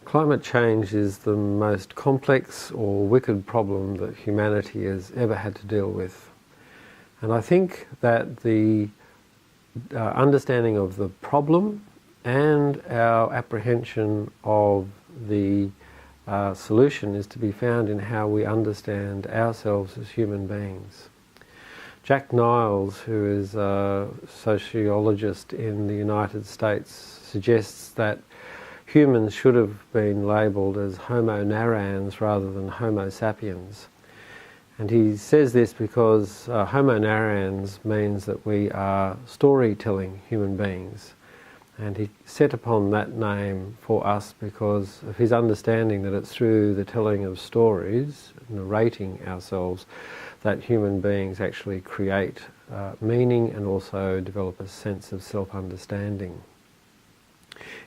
Climate change is the most complex or wicked problem that humanity has ever had to deal with. And I think that the understanding of the problem and our apprehension of the solution is to be found in how we understand ourselves as human beings. Jack Niles, who is a sociologist in the United States, suggests that humans should have been labelled as Homo narrans rather than Homo sapiens. And he says this because Homo narrans means that we are storytelling human beings. And he set upon that name for us because of his understanding that it's through the telling of stories, narrating ourselves, that human beings actually create meaning and also develop a sense of self-understanding.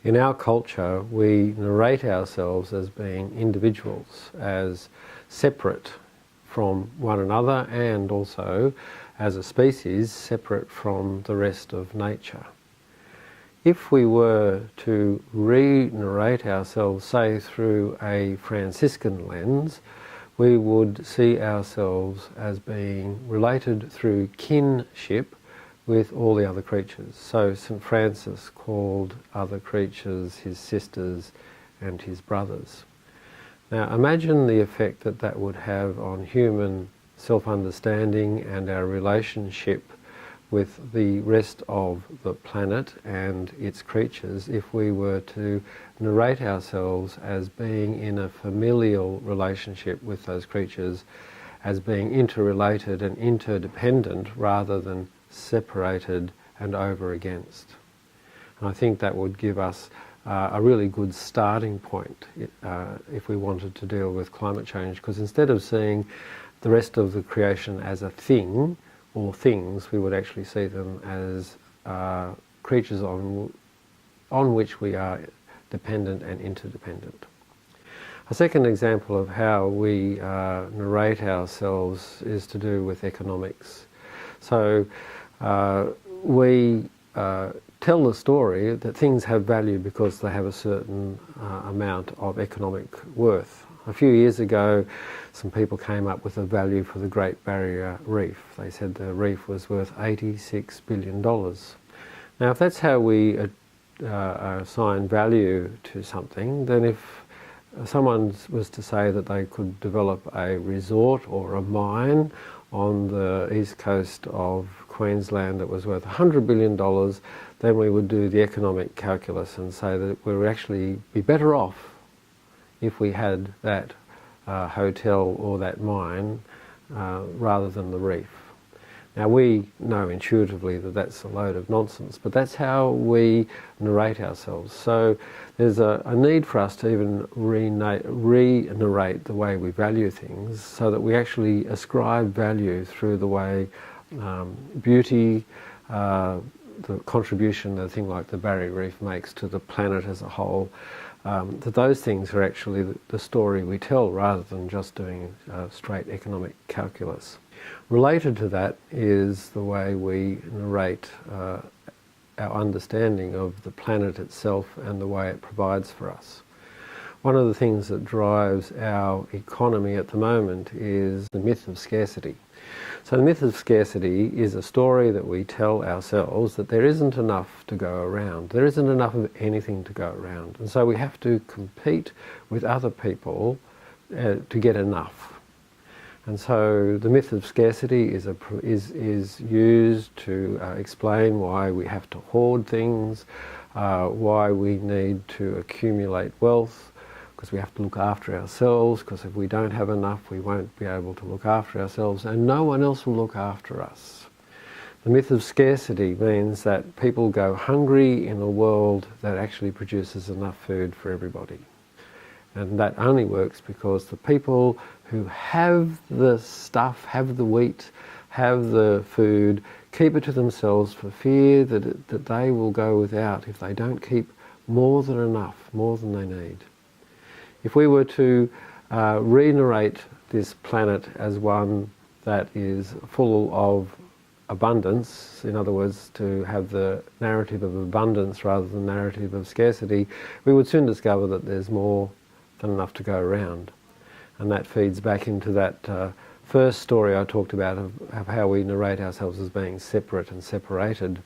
In our culture, we narrate ourselves as being individuals, as separate from one another, and also as a species separate from the rest of nature. If we were to re-narrate ourselves, say through a Franciscan lens, we would see ourselves as being related through kinship with all the other creatures. So St. Francis called other creatures his sisters and his brothers. Now imagine the effect that that would have on human self-understanding and our relationship with the rest of the planet and its creatures if we were to narrate ourselves as being in a familial relationship with those creatures, as being interrelated and interdependent rather than separated and over against. And I think that would give us a really good starting point if we wanted to deal with climate change, because instead of seeing the rest of the creation as a thing or things, we would actually see them as creatures on which we are dependent and interdependent. A second example of how we narrate ourselves is to do with economics. So we tell the story that things have value because they have a certain amount of economic worth. A few years ago, some people came up with a value for the Great Barrier Reef. They said the reef was worth $86 billion. Now, if that's how we assign value to something, then if someone was to say that they could develop a resort or a mine on the east coast of Queensland that was worth $100 billion, then we would do the economic calculus and say that we would actually be better off if we had that hotel or that mine rather than the reef. Now we know intuitively that that's a load of nonsense, but that's how we narrate ourselves. So there's a need for us to even re-narrate the way we value things so that we actually ascribe value through the way beauty, the contribution that a thing like the Barrier Reef makes to the planet as a whole, that those things are actually the story we tell rather than just doing straight economic calculus. Related to that is the way we narrate our understanding of the planet itself and the way it provides for us. One of the things that drives our economy at the moment is the myth of scarcity. So the myth of scarcity is a story that we tell ourselves that there isn't enough to go around. There isn't enough of anything to go around. And so we have to compete with other people to get enough. And so the myth of scarcity is used to explain why we have to hoard things, why we need to accumulate wealth, because we have to look after ourselves, because if we don't have enough we won't be able to look after ourselves and no one else will look after us. The myth of scarcity means that people go hungry in a world that actually produces enough food for everybody. And that only works because the people who have the stuff, have the wheat, have the food, keep it to themselves for fear that they will go without if they don't keep more than enough, more than they need. If we were to re-narrate this planet as one that is full of abundance, in other words, to have the narrative of abundance rather than the narrative of scarcity, we would soon discover that there's more than enough to go around. And that feeds back into that first story I talked about of how we narrate ourselves as being separate and separated.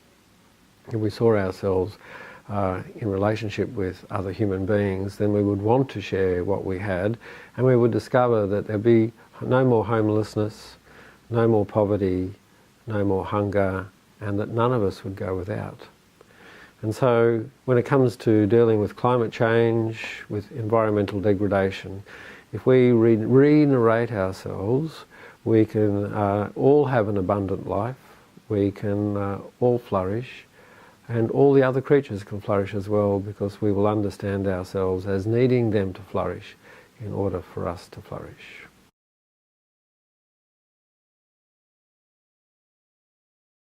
If we saw ourselves in relationship with other human beings, then we would want to share what we had, and we would discover that there'd be no more homelessness, no more poverty, no more hunger, and that none of us would go without. And so when it comes to dealing with climate change, with environmental degradation, if we re-narrate ourselves, we can all have an abundant life, we can all flourish, and all the other creatures can flourish as well, because we will understand ourselves as needing them to flourish in order for us to flourish.